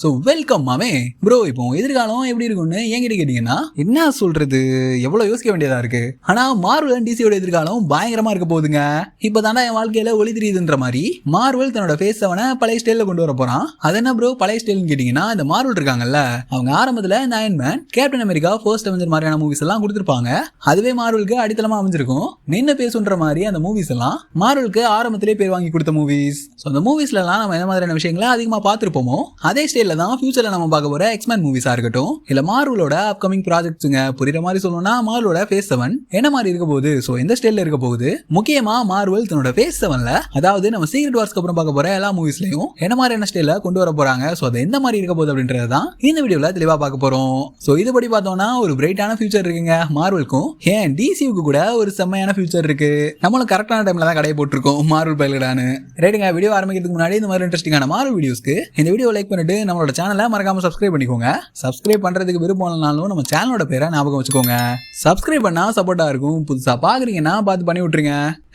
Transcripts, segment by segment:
So welcome மாமே bro. இப்போ எதிர்காலம் எப்படி இருக்கும்னு என்கிட்ட கேட்டீங்கன்னா என்ன சொல்றது, எவ்வளவு யோசிக்க வேண்டியதா இருக்கு. ஆனா மார்வல் டிசியோட எதிர்காலம் பயங்கரமா இருக்க போகுதுங்க. இப்பதானே என் வாழ்க்கையில ஒளி தெரியுதுன்ற மாதிரி மார்வல் தன்னோட ஃபேஸ் 7 பழைய ஸ்டைல கொண்டு வர போறான். அது என்ன ப்ரோ பழைய ஸ்டைல்னு கேட்டீங்கன்னா, இந்த மார்வல் இருக்காங்கல்ல, அவங்க ஆரம்பத்துல இந்த Iron Man, Captain America, First Avenger மாதிரியான மூவிஸ் எல்லாம் கொடுத்திருப்பாங்க. அதுவே மார்வலுக்கு அடித்தளமா அமைஞ்சிருக்கும். நின்று பேசுன்ற மாதிரி அந்த மூவிஸ் எல்லாம் மார்வலுக்கு ஆரம்பத்திலே பேர் வாங்கி கொடுத்த மூவிஸ். ஸோ அந்த மூவிஸ்ல எல்லாம் நம்ம என்ன மாதிரியான விஷயங்களை அதிகமா பார்த்திருப்போமோ அதே ஸ்டைல தான் ஃபியூச்சர்ல நம்ம பார்க்க போற எக்ஸ்மேன் மூவிஸா இருக்கட்டும், இல்ல மார்வலோட அப்கமிங் ப்ராஜெக்ட்ஸுங்க. புரியுற மாதிரி சொல்லணும்னா மார்வலோட ஃபேஸ் 7 என்ன மாதிரி இருக்க போகுது, சோ எந்த ஸ்டைல்ல இருக்க போகுது, முக்கியமா மார்வல் தன்னோட ஃபேஸ் 7ல, அதாவது நம்ம சீக்ரெட் வார்ஸ்க்கு அப்புறம் பார்க்க போற எல்லா மூவிஸ்லயும் என்ன மாதிரியான ஸ்டைல்ல கொண்டு வர போறாங்க, சோ அது எந்த மாதிரி இருக்க போகுது அப்படின்றது தான் இந்த வீடியோல தெளிவா பார்க்க போறோம். சோ இதுபடி பார்த்தோம்னா ஒரு பிரைட்டான ஃபியூச்சர் இருக்குங்க மார்வலுக்கும். ஏன் டிசிக்கு கூட ஒரு செம்மையான ஃபியூச்சர் இருக்கு. நம்மளும் கரெக்டான டைம்ல தான் கடையை போட்டிருக்கோம் மார்வல் பயில்களானு. ரைட்டுங்க, வீடியோ ஆரம்பிக்கிறதுக்கு முன்னாடி இந்த மாதிரி இன்ட்ரெஸ்டிங்கான மார்வல் வீடியோஸ்க்கு இந்த வீடியோ லைக் பண்ணிட்டு நம்மளோட சேனலை மறக்காம சப்ஸ்கிரைப் பண்ணிக்கோங்க. சப்ஸ்கிரைப் பண்றதுக்கு விருப்பம் இல்லைனாலும் நம்ம சேனலோட பேரை ஞாபகம் வச்சுக்கோங்க. சப்ஸ்கிரைப் பண்ணா சப்போர்ட்டா இருக்கும். புதுசா பாக்குறீங்கன்னா பார்த்து பண்ணி விட்டுருங்க.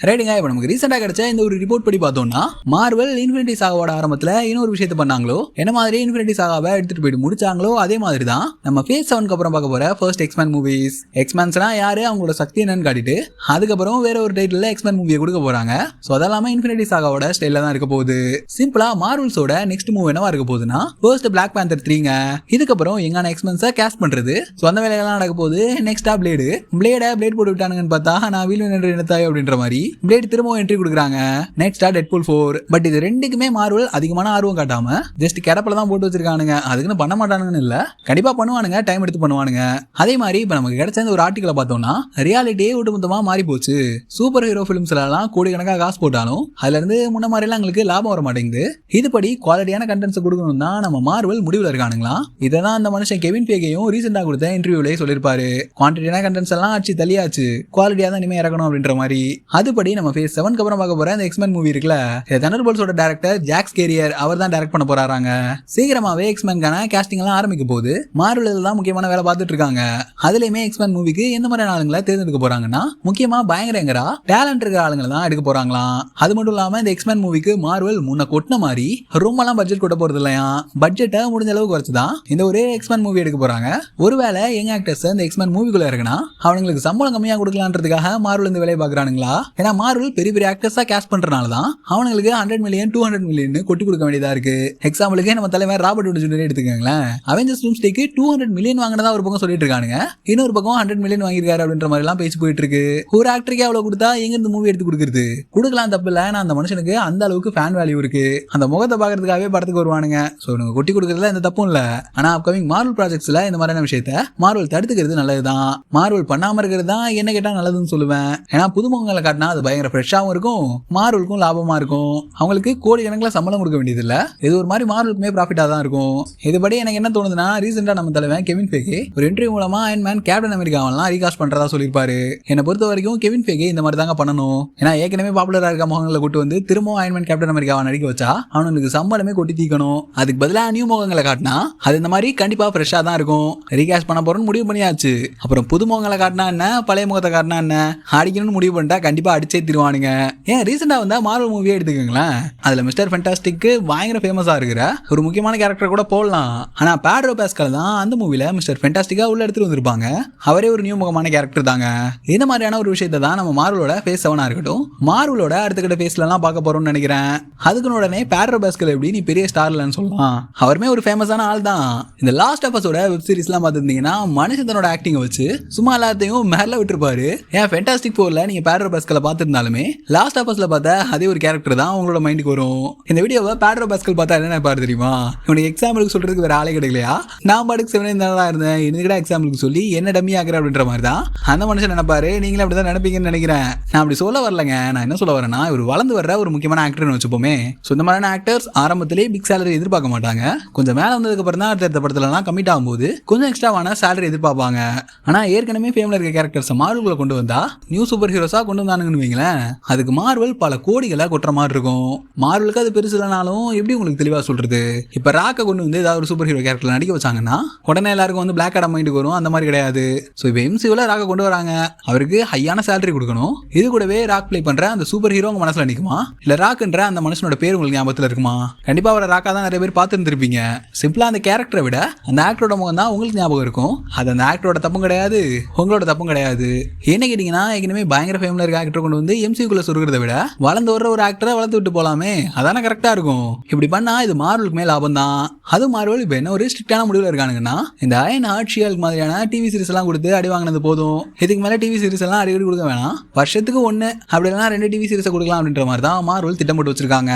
ரைட்டுங்க, இப்போ நமக்கு ரீசெண்டா கிடைச்ச இந்த ஒரு ரிப்போர்ட் படி பார்த்தோம்னா, மார்வல் இன்ஃபினிட்டி சாகாவோட ஆரம்பத்துல இன்னொரு விஷயத்தை பண்ணாங்களோ, என்ன மாதிரி இன்ஃபினிட்டி சாகாவை எடுத்துட்டு போயிட்டு முடிச்சாங்களோ அதே மாதிரி தான் நம்ம ஃபேஸ் 7க்கு அப்புறம் பார்க்க போற ஃபர்ஸ்ட் எக்ஸ்மேன் மூவிஸ். எக்ஸ்மேன்ஸ்னா யாரு, அவங்களோட சக்தி என்னன்னு காட்டிட்டு அதுக்கப்புறம் வேற ஒரு டைட்டில் எக்ஸ்மேன் மூவியை கொடுக்க போறாங்க. ஸோ அதெல்லாம இன்ஃபினிட்டி சாகாவோட ஸ்டைல தான் இருக்க போகுது. சிம்பிளா மார்வல்ஸோட நெக்ஸ்ட் மூவ் என்னவா இருக்க போகுதுன்னா ஃபர்ஸ்ட் பிளாக் பேந்தர் 3ங்க. இதுக்கப்புறம் எங்கான எக்ஸ்மென்ஸை கேஸ்ட் பண்றது. ஸோ அந்த வேலையெல்லாம் நடக்க போகுது. நெக்ஸ்டா பிளேட் போட்டு விட்டானுங்கன்னு பார்த்தா நான் வீல் என்று நினைத்தாய் அப்படின்ற மாதிரி பிளேட் திரும்ப என்ட்ரி கொடுக்குறாங்க. நெக்ஸ்டா டெட்பூல் 4. பட் இது ரெண்டுக்குமே மார்வல் அதிகமான ஆர்வம் காட்டாம ஜஸ்ட் கிடப்பில தான் போட்டு வச்சிருக்கானுங்க. அதுக்குன்னு பண்ண மாட்டானுங்கன்னு இல்ல, கண்டிப்பா பண்ணுவானுங்க, டைம் எடுத்து பண்ணுவானுங்க. அதே மாதிரி இப்ப நமக்கு கிடைச்ச ஒரு ஆர்டிகலை பார்த்தோம்னா ரியாலிட்டியே ஒட்டுமொத்தமா மாறி போச்சு. சூப்பர் ஹீரோ பிலிம்ஸ்ல எல்லாம் கோடிக்கணக்காக காசு போட்டாலும் அதுல இருந்து முன்ன மாதிரி எல்லாம் எங்களுக்கு லாபம் வர மாட்டேங்குது. இதுபடி குவாலிட்டியான கண்டென்ட்ஸ் கொடுக்கணும் தான் நம்ம மார்வல் முடிவுல இருக்கானுங்களா. இதான் அந்த மனுஷன் கெவின் ஃபேகேயும் ரீசெண்டா கொடுத்த இன்டர்வியூலயே சொல்லிருப்பாரு. குவான்டிட்டியான கண்டென்ட்ஸ் எல்லாம் அடிச்சு தள்ளியாச்சு, குவாலிட்டியா தான் இனிமே இறக்கணும் அப்படின்ற மாதிரி. அதுபடி நம்ம ஃபேஸ் 7க்கு அப்புறம் பார்க்க போற அந்த எக்ஸ்மேன் மூவி இருக்குல்ல, தண்டர்போல்ட்ஸோட டைரக்டர் ஜாக் கேரியர் அவர் தான் டைரக்ட் பண்ண போறாங்க. சீக்கிரமாவே எக்ஸ்மேன்கான காஸ்டிங் எல்லாம் ஆரம்பிக்க போகுது. மார்வல் தான் முக்கியமான வேலை பார்த்துட்டு இருக்காங்க. அதுலயுமே எக்ஸ்மேன் மூவிக்கு எந்த மாதிரியான ஆளுங்களை தேர்ந்தெடுக்க போறாங்கன்னா, முக்கியமா பயங்கரங்கரா டேலண்ட் இருக்கிற ஆளுங்களை தான் எடுக்க போறாங்களாம். அது மட்டும் இல்லாம இந்த எக்ஸ்மேன் மூவிக்கு மார்வல் முன்ன கொட்டின மாதிரி ரொம்பலாம் பட்ஜெட் கொட்ட போறது இல்லையா. பட்ஜெட்டை முடிஞ்ச அளவுக்கு குறைச்சுதான் இந்த ஒரே எக்ஸ்மேன் மூவி எடுக்க போறாங்க. ஒருவேளை யங் ஆக்டர்ஸ் இந்த எக்ஸ்மேன் மூவிக்குள்ள இருக்குன்னா அவங்களுக்கு சம்பளம் கம்மியா கொடுக்கலான்றதுக்காக மார்வல் இந்த வேலையை பாக்குறானுங்களா. ஏன்னா மார்வல் பெரிய பெரிய ஆக்டர்ஸா கேஸ்ட் பண்றதுனாலதான் அவங்களுக்கு 100 மில்லியன் 200 மில்லியன் கொட்டி கொடுக்க வேண்டியதா இருக்கு. எக்ஸாம்பிளுக்கு நம்ம தலைவர் ராபர்ட் டவுனி ஜூனியர் எடுத்துக்கங்களேன். அவெஞ்சர்ஸ் டூம்ஸ்டேக்கு 200 மில்லியன் வாங்கினதா ஒரு பக்கம் சொல்லிட்டு இருக்கானுங்க, இன்னொரு பக்கம் 100 மில்லியன் வாங்கியிருக்காரு அப்படின்ற மாதிரி எல்லாம் பேசி போயிட்டு இருக்கு. ஒரு ஆக்டருக்கு அவ்வளவு கொடுத்தா எங்க இருந்து மூவி எடுத்து கொடுக்குறது, கொடுக்கலாம் தப்பு இல்ல. அந்த மனுஷனுக்கு அந்த அளவுக்கு ஃபேன் வேல்யூ இருக்கு. அந்த முகத்தை பாக்குறதுக்காகவே படத்துக்கு வருவானுங்க. சோ இவங்க கொட்டி கொடுக்கறதுல எந்த தப்பும் இல்ல. ஆனா அப்கமிங் மார்வல் ப்ராஜெக்ட்ஸ்ல இந்த மாதிரியான விஷயத்த மார்வல் தடுத்துக்கிறது நல்லதுதான். மார்வல் பண்ணாம இருக்கிறது தான் என்ன கேட்டா நல்லதுன்னு சொல்லுவேன். ஏன்னா புதுமுகங்களை காட்டினா அது பயங்கர ஃப்ரெஷ்ஷாவும் இருக்கும், மார்வலுக்கும் லாபமா இருக்கும். அவங்களுக்கு கோடி கணக்கில் சம்பளம் கொடுக்க வேண்டியது இல்ல. இது ஒரு மாதிரி மார்வலுக்குமே ப்ராஃபிட்டா தான் இருக்கும். இதுபடி எனக்கு என்ன தோணுதுன்னா, ரீசெண்டா நம்ம தலைவன் கெவின் ஃபேகே ஒரு இன்டர்வியூ மூலமா அயன் மேன், கேப்டன் அமெரிக்காவெல்லாம் ரீகாஸ்ட் பண்றதா சொல்லியிருப்பாரு. என்னை பொறுத்த வரைக்கும் கெவின் ஃபேகே இந்த மாதிரி தாங்க பண்ணணும். ஏன்னா ஏற்கனவே பாப்புலரா இருக்க முகங்களை கூட்டு வந்து திரும்ப அயன் மேன், கேப்டன் அமெரிக்காவை நடிக்க வச்சா அவனுக்கு சம்பளமே கொட்டி தீக்கணும். அதுக்கு பதிலா நியூ முகங்களை காட்டினா அது இந்த மாதிரி கண்டிப்பா ஃப்ரெஷ்ஷா தான் இருக்கும். ரீகாஸ்ட் பண்ண போறோம்னு முடிவு பண்ணியாச்சு. அப்புறம் புது முகங்களை காட்டினா என்ன, பழைய முகத்தை காட்டினா என்ன, அடிக்கணும்னு முடிவு பண்ணிட்டா கண்டிப்பா அடிச்சே திருவானுங்க. ஏன் ரீசெண்டா வந்தா மார்வல் மூவியே எடுத்துக்கங்களேன். அதுல மிஸ்டர் ஃபென்டாஸ்டிக்கு பயங்கர ஃபேமஸா இருக்கிற ஒரு முக்கியமான கேரக்டர் கூட போடலாம். ஆனா பேட்ரோ பாஸ்கல் தான் அந்த மூவில மிஸ்டர் ஃபென்டாஸ்டிக்கா உள்ள எடுத்துட்டு வந்திருப்பாங்க. அவரே ஒரு நியூ முகமான கேரக்டர் தாங்க. இந்த மாதிரியான ஒரு விஷயத்தை தான் நம்ம மார்வலோட ஃபேஸ் 7 இருக்கட்டும், மார்வலோட அடுத்த கட்ட ஃபேஸ்ல எல்லாம் பார்க்க போறோம்னு நினைக்கிறேன். அதுக்கு உடனே பேட்ரோ பாஸ்கல் எப்படி நீ பெரிய ஸ்டார் இல்லைன்னு சொல்லலாம். அவருமே ஒரு ஃபேமஸான ஆள் தான். இந்த லாஸ்ட் எபிசோட வெப் சீரிஸ் எல்லாம் பார்த்துருந்தீங்கன்னா மனுஷனோட ஆக்டிங்கை வச்சு சும்மா எல்லாத்தையும் மேல விட்டுருப்பாரு. ஏன் ஃபென்டாஸ்டிக் 4ல நீங்க பேட்ரோ பாஸ்கலை பார்த்திருந்தாலுமே லாஸ்ட் எபிசோட்ல பார்த்தா அதே ஒரு கேரக்டர் தான் உங்களோட மைண்டுக்கு வரும். இந்த வீடியோவை பேட்ரோ பாஸ்கல் பார்த்தா என்ன பாரு தெரியுமா, இவனுக்கு எக்ஸாம்பிளுக்கு சொல்றதுக்கு வேற ஆளே கிடைக்கலையா, நான் பாட்டுக்கு 7 தான் இருந்தேன், இதுக்கிட்ட எக்ஸாம்பிளுக்கு சொல்லி என்ன டம்மி ஆக்குற அப்படின்ற மாதிரி தான் அந்த மனுஷன் நினைப்பாரு. நீங்களே அப்படிதான் நினைப்பீங்கன்னு நினைக்கிறேன். நான் அப்படி சொல்ல வரலங்க. நான் என்ன சொல்ல வரேன்னா, இவர் வளர்ந்து வர்ற ஒரு முக்கியமான ஆக்டர்னு வச்சுப்போமே. ஸோ இந்த மாதிரியான ஆக்டர்ஸ் ஆரம்பத்திலே பிக் சேலரி எதிர்பார்க்க மாட்டாங்க. கொஞ்சம் மேல வந்ததுக்கு அப்புறம் தான் அடுத்த படத்துலலாம் கமிட் ஆகும்போது கொஞ்சம் எக்ஸ்ட்ராவான சேலரி எதிர்பார்ப்பாங்க. ஆனா ஏற்கனவே ஃபேம்ல இருக்க கேரக்டர்ஸ் மார்வலுக்குள்ள கொண்டு வந்தா நியூ சூப்பர் ஹீரோஸா கொண்டு வந்தானுங்கன்னு வைங்களேன், அதுக்கு மார்வல் பல கோடிகளை கொட்டுற மாதிரி இருக்கும். மார்வலுக்கு அது பெருசு இல்லைனாலும் எப்படி உங்களுக்கு தெளிவா சொல்றது, இப்ப ராக்க கொண்டு வந்து ஏதாவது ஒரு சூப்பர் ஹீரோ கேரக்டர் நடிக்க வச்சாங்கன்னா உடனே எல்லாருக்கும் வந்து பிளாக் ஆடம் மைண்டுக்கு வரும். அந்த மாதிரி கிடையாது. ஸோ இப்போ எம்சியூல ராக்க கொண்டு வராங்க, அவருக்கு ஹையான சேலரி கொடுக்கணும். இது கூடவே ராக் பிளே பண்ற அந்த சூப்பர் ஹீரோ உங்க மனசுல நிக்குமா, இல்ல ராக்ன்ற அந்த மனுஷனோட பேர் உங்களுக்கு ஞாபகத்துல இருக்குமா? கண்டிப்பா அவரை ராக்கா தான் நிறைய பேர் பார்த்துருந்துருப்பீங்க. பார்த்துருப்பீங்க. சிம்பிளா அந்த கேரக்டரை விட அந்த ஆக்டரோட முகம் தான் உங்களுக்கு ஞாபகம் இருக்கும். அது அந்த ஆக்டரோட தப்பும் கிடையாது, உங்களோட தப்பும் கிடையாது. என்ன கேட்டீங்கன்னா, ஏற்கனவே பயங்கர ஃபேமிலியா இருக்க ஆக்டர் கொண்டு வந்து எம்சியூக்குள்ள சொருகிறத விட வளர்ந்து வர்ற ஒரு ஆக்டரை வளர்த்து விட்டு போலாமே, அதானே கரெக்டா இருக்கும். இப்படி பண்ணா இது மார்வலுக்கு மேல லாபம் தான். அது மார்வல் இப்ப என்ன ஒரு ஸ்ட்ரிக்டான முடிவுல இருக்கானுங்கன்னா, இந்த அயன் ஹார்ட்ஷியல் மாதிரியான டிவி சீரிஸ் எல்லாம் கொடுத்து அடி வாங்கினது போதும், இதுக்கு மேல டிவி சீரிஸ் எல்லாம் அடிக்கடி கொடுக்க வேணாம், வருஷத்துக்கு 1 அப்படி இல்லைனா 2 டிவி சீரிஸை கொடுக்கலாம் அப்படின்ற மாதிரி தான் மார்வல் திட்டம் போட்டு வச்சிருக்காங்க.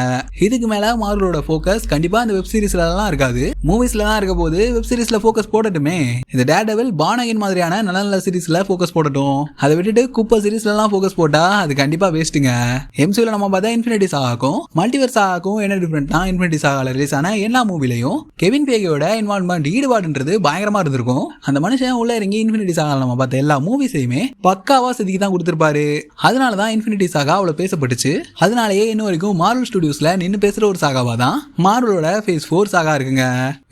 இதுக்கு மேல மார்வலோட ஃபோக்கஸ் கண்டிப்பா இந்த வெப் சீரிஸ்ல எல்லாம் இருக்காது, மூவிஸ்ல தான் இருக்க போது. வெப் சீரிஸ்ல ஃபோக்கஸ் போடட்டுமே, இந்த டேர்டெவில் பானகின் மாதிரியான நல்ல நல்ல சீரிஸ்ல ஃபோக்கஸ் போடட்டும். அதை விட்டுட்டு குப்பை சீரிஸ்ல எல்லாம் ஃபோக்கஸ் போட்டா அது கண்டிப்பா வேஸ்ட்டுங்க. எம்சியூல நம்ம பார்த்தா இன்ஃபினிட்டி சாகாக்கும் மல்டிவர்ஸ் சாகாக்கும் என்ன டிஃபரெண்ட்னா, இன்ஃபினிட்டி சாகால ரிலீஸ் ஆன எல்லா மூவிலையும் கெவின் ஃபேகியோட இன்வால்வ்மெண்ட் ஈடுபாடுன்றது பயங்கரமா இருந்திருக்கும். அந்த மனுஷன் உள்ள இறங்கி இன்ஃபினிட்டி சாகால நம்ம பார்த்த எல்லா மூவிஸையுமே பக்காவா செதுக்கி தான் கொடுத்திருப்பாரு. அதனாலதான் இன்ஃபினிட்டி சாகா அவ்வளவு பேசப்பட்டுச்சு. அதனாலேயே இன்னும் வரைக்கும் மார்வல் ஸ்டுடியோஸ்ல நின்னு பேசுற ஒரு சாகாவா தான் மார்வலோட ஃபேஸ் 4 சாகா இருக்குங்க.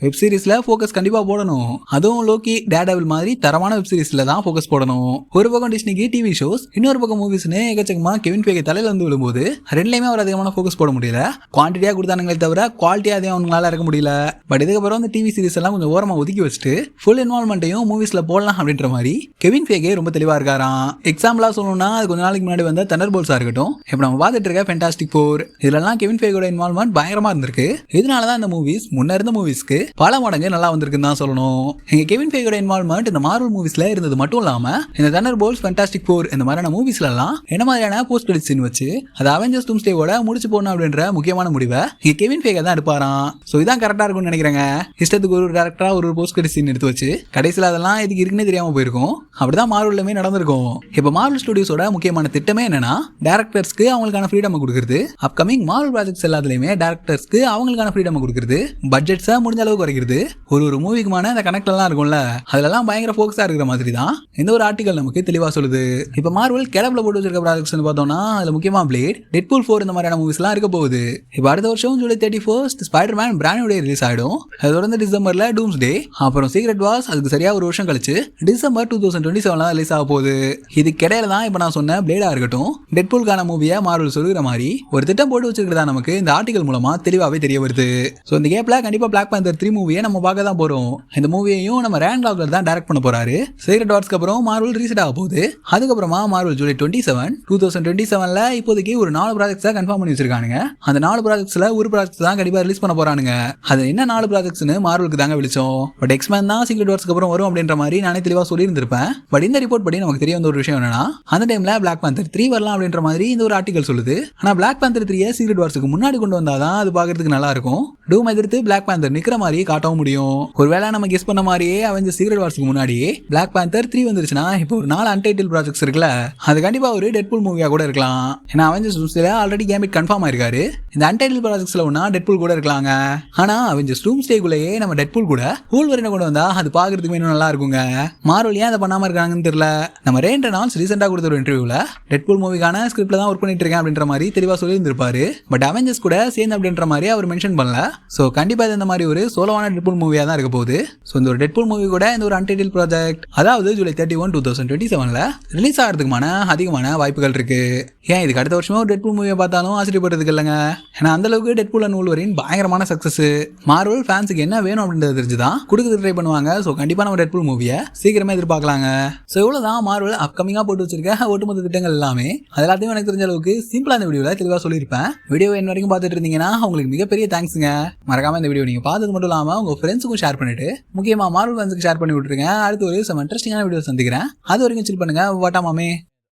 வெப் சீரிஸ்ல ஃபோக்கஸ் கண்டிப்பா போடணும், அதுவும் லோக்கி டேர்டெவில் மாதிரி தரமான வெப் சீரிஸ்ல தான் ஃபோக்கஸ் போடணும். ஒரு பக்கம் டிஸ்னிக்கு டிவி ஷோஸ், இன்னொரு பக்கம் மூவிஸ்னு எக்கச்சக்கமா கெவின் ஃபேகி தலையில வந்து விழும்போது ரெண்டுலயுமே ஒரு அதிகமான ஃபோக்கஸ் போட முடியல. குவான்டிட்டியா கொடுத்தானுங்களே தவிர குவாலிட்டியா அதே அவங்களால இருக்க முடியல. பட் இதுக்கப்புறம் இந்த டிவி சீரிஸ் எல்லாம் கொஞ்சம் ஓரமா ஒதுக்கி வச்சுட்டு ஃபுல் இன்வால்வ்மெண்ட்டையும் மூவிஸ்ல போடலாம் அப்படின்ற மாதிரி கெவின் ஃபேகே ரொம்ப தெளிவா இருக்காராம். எக்ஸாம்பிளா சொல்லணும்னா, அது கொஞ்ச நாளைக்கு முன்னாடி வந்த தண்டர்போல்ட்ஸா இருக்கட்டும், இப்ப நம்ம பார்த்துட்டு இருக்க ஃபேண்டாஸ்டிக் ஃபோர், இதெல்லாம் கெவின் ஃபேகோட இன்வால்வ்மெண்ட் பயங்கரமா இருந்திருக்கு. இதனாலதான் இந்த மூவிஸ் முன்ன இருந்த மூவிஸ்க்கு பல மடங்கு நல்லா வந்திருக்குன்னு தான் சொல்லணும். எங்க கெவின் ஃபேகோட இன்வால்வ்மெண்ட் இந்த மார்வல் மூவிஸ்ல இருந்தது மட்டும் இல்லாம, இந்த தண்டர்போல்ட்ஸ், ஃபேண்டாஸ்டிக் ஃபோர் இந்த மாதிரியான மூவிஸ்ல எல்லாம் என்ன மாதிரியான போஸ்ட் கிரெடிட் சீன் வச்சு அது அவெஞ்சர்ஸ் டூம்ஸ்டேவோட முடிச்சு போடணும் அப்படின்ற முக்கியமான முடிவை இங்க கெவின் ஃபேகே தான் எடுப்பாராம். சோ இதான் கரெக்டா இருக்கும்னு நினைக்கிறேங்க. இஷ்டத்துக்கு ஒரு டேரக்டரா ஒரு போஸ்ட் கிரெடிட் சீன் எடுத்து வச்சு கடைசியில் அதெல்லாம் இதுக்கு இருக்குன்னே தெரியாம போயிருக்கும். அப்படிதான் மார்வல்லுமே நடந்திருக்கும். இப்ப மார்வல் ஸ்டுடியோஸோட முக்கியமான திட்டமே என்னன்னா, டேரக்டர்ஸ்க்கு அவங்களுக்கான ஃப்ரீடம் கொடுக்குறது. அப்கமிங் மார்வல் ப்ராஜெக்ட்ஸ் எல்லாத்துலயுமே டேரக்டர்ஸ்க்கு அவங்களுக்கான ஃப்ரீடம் கொடுக்குறது, பட்ஜெட்ஸை முடிஞ்ச அளவு குறைக்கிறது. ஒரு மூவிக்குமான அந்த கனெக்ட் எல்லாம் இருக்கும்ல, அதெல்லாம் பயங்கர ஃபோக்கஸா இருக்கிற மாதிரி தான் இந்த ஒரு ஆர்டிகல் நமக்கு தெளிவா சொல்லுது. இப்ப மார்வல் கிளப்ல போட்டு வச்சிருக்க ப்ராஜெக்ட்ஸ் பார்த்தோம்னா, அதுல முக்கியமா பிளேட், டெட்பூல் 4 இந்த மாதிரியான மூவிஸ் எல்லாம் இருக்க போகுது. இப்ப அடுத்த வருஷம் July 31 Spiderman brand new day release ஆயிடும். அது தொடர்ந்து டிசம்பர்ல டூம்ஸ்டே, அப்புறம் சீக்ரெட் வார்ஸ், அதுக்கு சரியா ஒரு வருஷம் கழிச்சு டிசம்பர் 2027 ரிலீஸ் ஆக போகுது. இதுக்கு இடையில தான் இப்ப நான் சொன்ன பிளேடா இருக்கட்டும், டெட்பூல்கான மூவியை மார்வல் சொல்லுகிற மாதிரி ஒரு திட்டம் போட்டு வச்சிருக்கிறதா நமக்கு இந்த ஆர்டிகல் மூலமா தெளிவாவே தெரிய வருது. சோ இந்த கேப்ல கண்டிப்பா பிளாக் பேந்தர் 3 மூவியை நம்ம பார்க்க தான் போறோம். இந்த மூவியையும் நம்ம ரேன் லாக்லர் தான் டைரக்ட் பண்ண போறாரு. சீக்ரெட் வார்ஸ்க்கு அப்புறம் மார்வல் ரீசெட் ஆக போகுது. அதுக்கப்புறமா மார்வல் ஜூலை 27, 2027ல இப்போதைக்கு ஒரு 4 ப்ராஜெக்ட்ஸா கன்ஃபார்ம் பண்ணி வச்சிருக்கானுங்க. அந்த 4 ப்ராஜெக்ட்ஸ்ல ஒரு ப்ராஜெக்ட் தான் கண்டிப்பா ரிலீஸ் பண்ண போறானுங்க. அது என்ன 4 ப்ராஜெக்ட்ஸ்னு மார்வலுக்கு தாங்க விழிச்சோம். பட் எக்ஸ்மேன் தான் சீக்ரெட் வார்ஸ்க்கு அப்புறம் வரும் அப்படின்ற மாதிரி நானே தெளிவா சொல்லி இருந்திருப்பேன். பட் இந்த ரிப்போர்ட் படி நமக்கு தெரிய வந்த ஒரு விஷயம் என்னன்னா, அந்த டைம்ல பிளாக் பேந்தர் 3 வரலாம் அப்படின்ற மாதிரி இந்த ஒரு ஆர்டிகல் சொல்லுது. ஆனா பிளாக் பேந்தர் 3 சீக்ரெட் வார்ஸ்க்கு முன்னாடி கொண்டு வந்தாதான் அது பாக்குறதுக்கு நல்லா இருக்கும். டூம் எதிர்த்து பிளாக் பேந்தர் நிக்கிற மாதிரி காட்டவும் முடியும். ஒருவேளை நம்ம கெஸ் பண்ண மாதிரியே அவெஞ்சர்ஸ் சீக்ரெட் வார்ஸ்க்கு முன்னாடியே பிளாக் பேந்தர் 3 வந்துருச்சுன்னா, இப்போ ஒரு 4 அன்டைட்டில் ப்ராஜெக்ட்ஸ் இருக்குல்ல, அது கண்டிப்பா ஒரு டெட்பூல் மூவியா கூட இருக்கலாம். ஏன்னா அவெஞ்சர்ஸ் டூம்ஸ்டேல ஆல்ரெடி கேம்பிட் கன்ஃபார்ம் ஆயிருக்காரு. இந்த அன்டைட்டில் ப்ராஜெக்ட்ஸ்ல ஒன்னா டெட்பூல் கூட இருக்கலாங்க. ஆனா அவெஞ்சர்ஸ் டூம்ஸ்டேக்குள்ளேயே நம்ம டெட்பூல் கூட வூல்வரினை கொண்டு வந்தா அது பாக்குறதுக்கு இன்னும் நல்லா இருக்குங்க. மார்வல் ஏன் அதை பண்ணாம இருக்காங்கன்னு தெரியல. நம்ம ரேன் ரெனால்ட்ஸ் ரீசெண்டா கொடுத்த ஒரு இன்டர்வியூல டெட்பூல் மூவிக்கான ஸ்கிரிப்ட்ல தான் ஒர்க் பண்ணிட்டு இருக்கேன் அப்படின்ற மாதிரி தெளிவா சொல்லி இருந்திருப்பாரு. பட் அவெஞ்சர்ஸ் கூட சேர்ந்து அப்படின்ற மாதிரி அவர் மென்ஷன் பண்ணல. சோ கண்டிப்பா இந்த மாதிரி ஒரு சோலோவான டெட்பூல் மூவியா தான் இருக்க போகுது. சோ இந்த ஒரு டெட்பூல் மூவி கூட இந்த ஒரு அன்டைட்டில் ப்ராஜெக்ட், அதாவது ஜூலை 31, 2027ல ரிலீஸ் ஆகிறதுக்குமான அதிகமான வாய்ப்புகள் இருக்கு. ஏன் இதுக்கு அடுத்த வருஷமா ஒரு டெட்பூல் மூவியை பார்த்தாலும் ஆச்சரியப்படுறதுக்கு இல்லைங்க. ஏன்னா அந்த அளவுக்கு டெட்பூல் அண்ட் வூல்வரின் பயங்கரமான சக்சஸ். மார்வல் ஃபேன்ஸுக்கு என்ன வேணும் அப்படின்றது தெரிஞ்சுதான் கொடுக்க ட்ரை பண்ணுவாங்க. சோ கண்டிப்பா நம்ம டெட்பூல் மூவியை சீக்கிரமே எதிர்பார்க்கலாங்க. சோ இவ்வளவுதான் மார்வல் அப்கமிங்கா போட்டு வச்சிருக்க ஒட்டுமொத்த திட்டங்கள் எல்லாமே. அது எல்லாத்தையும் எனக்கு தெரிஞ்ச அளவுக்கு சிம்பிளா இந்த வீடியோல தெளிவா சொல்லியிருப்பேன். வீடியோ என்ன வரைக்கும் பார்த்துட்டு இருந்தீங்கன்னா உங்களுக்கு மிகப்பெரிய தேங்க்ஸுங்க. மறக்காம இந்த வீடியோ நீங்க பார்த்தது மட்டும் இல்லாம உங்க ஃப்ரெண்ட்ஸுக்கும் ஷேர் பண்ணிட்டு, முக்கியமா மார்வல் ஃபேன்ஸுக்கு ஷேர் பண்ணி விட்டுருங்க. அடுத்து ஒரு சம் இன்ட்ரெஸ்டிங்கான வீடியோ சந்திக்கிறேன். அது வரைக்கும் சில் பண்ணுங்க. வாட்டாமாமே.